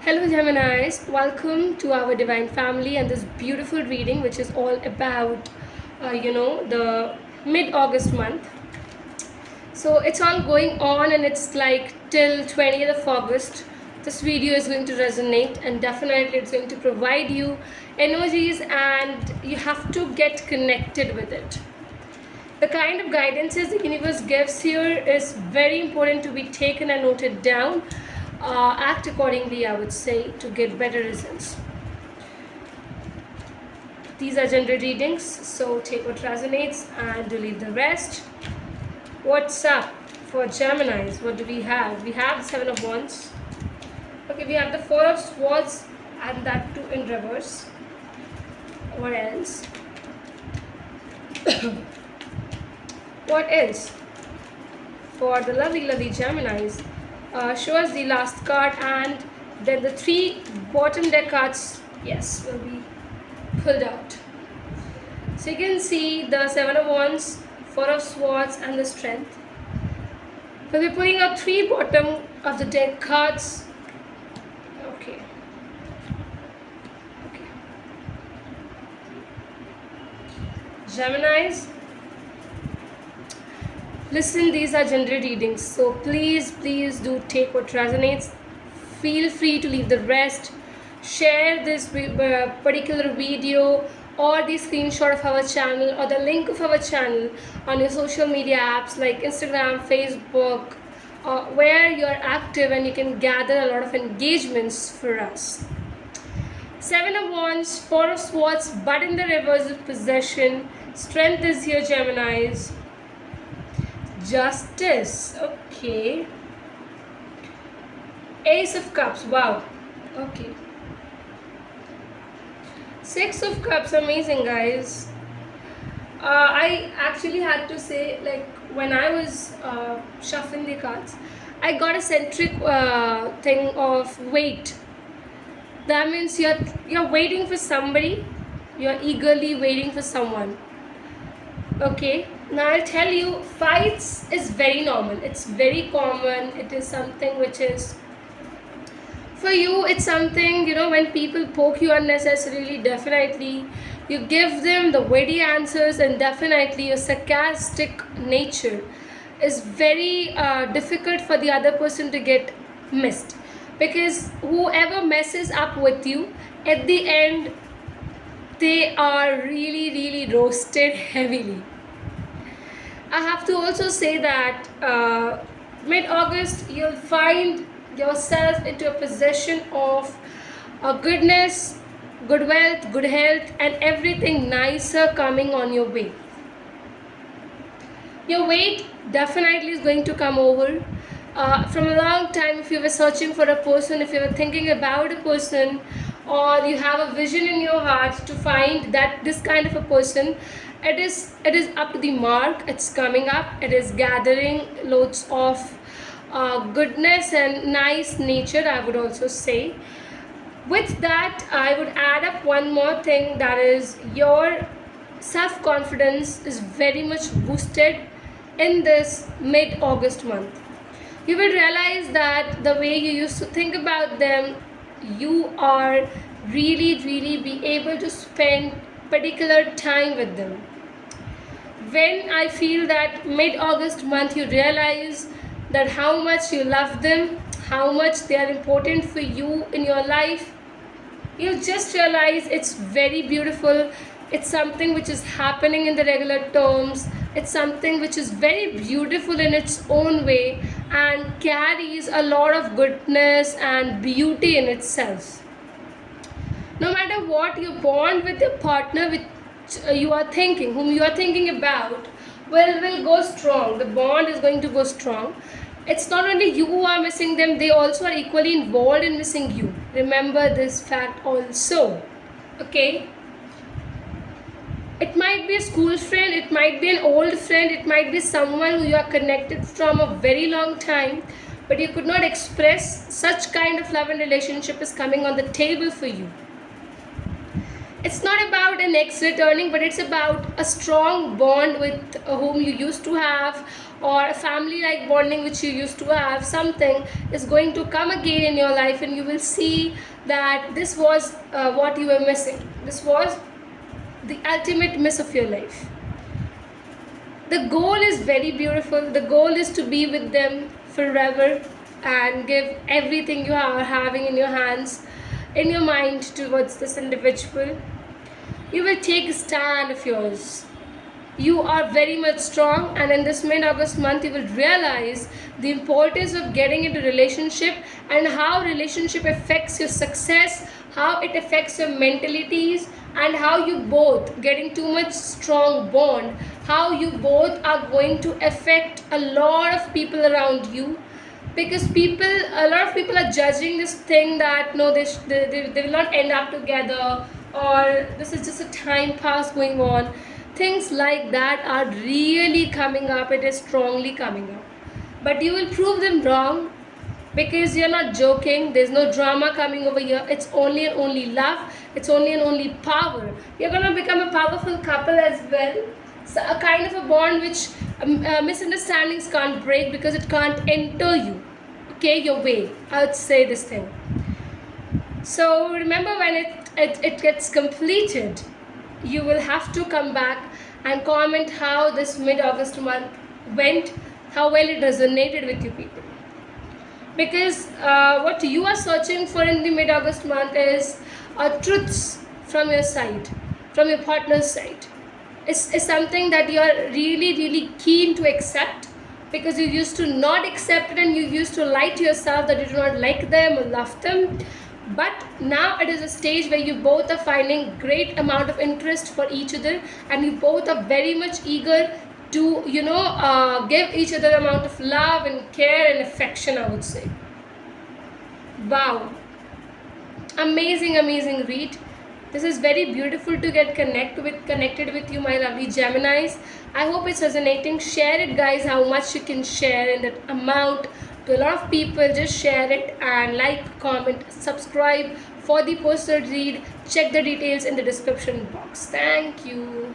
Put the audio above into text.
Hello, Geminis. Welcome to our divine family and this beautiful reading, which is all about, the mid-August month. So it's all going on, and it's like till 20th of August. This video is going to resonate, and definitely it's going to provide you energies, and you have to get connected with it. The kind of guidances the universe gives here is very important to be taken and noted down. Act accordingly, I would say, to get better results. These are general readings, so take what resonates and delete the rest. What's up for Geminis? What do we have? We have the Seven of Wands. Okay, we have the Four of Swords and that too in reverse. What else? What else? For the lovely Geminis, show us the last card, and then the three bottom deck cards, yes, will be pulled out. So you can see the Seven of Wands, Four of Swords, and the Strength. We'll be pulling out three bottom of the deck cards. Okay. Geminis, listen, these are general readings, so please do take what resonates. Feel free to leave the rest. Share this particular video or the screenshot of our channel or the link of our channel on your social media apps like Instagram, Facebook, where you're active and you can gather a lot of engagements for us. Seven of Wands, Four of Swords, but in the reverse of possession. Strength is here, Geminis. Justice, okay. Ace of Cups, wow, okay. Six of Cups, amazing, guys. I actually had to say, like, when I was shuffling the cards, I got a centric thing of wait. That means you're waiting for somebody, you're eagerly waiting for someone. Okay, now I'll tell you, fights is very normal, it's very common, it is something which is for you, it's something, when people poke you unnecessarily, definitely you give them the witty answers, and definitely your sarcastic nature is very difficult for the other person to get missed, because whoever messes up with you, at the end they are really roasted heavily. I have to also say that mid-August you'll find yourself into a possession of goodness, good wealth, good health, and everything nicer coming on your way. Your weight definitely is going to come over. From a long time, if you were searching for a person, if you were thinking about a person, or you have a vision in your heart to find that this kind of a person, it is up to the mark, it's coming up, it is gathering loads of goodness and nice nature, I would also say. With that, I would add up one more thing, that is your self-confidence is very much boosted in this mid-August month. You will realize that the way you used to think about them, you are really be able to spend particular time with them. When I feel that mid-August month, you realize that how much you love them, how much they are important for you in your life. You just realize it's very beautiful. It's something which is happening in the regular terms. It's something which is very beautiful in its own way and carries a lot of goodness and beauty in itself. No matter what, you bond with your partner which whom you are thinking about, will go strong. The bond is going to go strong. It's not only you who are missing them, they also are equally involved in missing you. Remember this fact also. Okay? It might be a school friend, it might be an old friend, it might be someone who you are connected from a very long time, but you could not express. Such kind of love and relationship is coming on the table for you. It's not about an ex returning, but it's about a strong bond with whom you used to have, or a family like bonding which you used to have, something is going to come again in your life, and you will see that this was what you were missing. This was the ultimate miss of your life. The goal is very beautiful. The goal is to be with them forever and give everything you are having in your hands, in your mind, towards this individual. You will take a stand of yours. You are very much strong, and in this mid-August month you will realize the importance of getting into relationship and how relationship affects your success, how it affects your mentalities, and how you both getting too much strong bond, how you both are going to affect a lot of people around you. Because a lot of people are judging this thing that no, they will not end up together, or this is just a time pass going on. Things like that are really coming up. It is strongly coming up, but you will prove them wrong, because you're not joking. There's no drama coming over here. It's only and only love. It's only and only power. You're gonna become a powerful couple as well. So a kind of a bond which misunderstandings can't break, because it can't enter you, okay, your way. I would say this thing. So remember, when it gets completed, you will have to come back and comment how this mid-August month went, how well it resonated with you people. Because what you are searching for in the mid-August month is truths from your side, from your partner's side. Is something that you are really, really keen to accept, because you used to not accept it and you used to lie to yourself that you do not like them or love them. But now it is a stage where you both are finding great amount of interest for each other, and you both are very much eager to give each other amount of love and care and affection, I would say. Wow, amazing read. This is very beautiful to get connected with you, my lovely Geminis. I hope it's resonating. Share it, guys, how much you can share in that amount to a lot of people. Just share it and like, comment, subscribe for the personal read. Check the details in the description box. Thank you.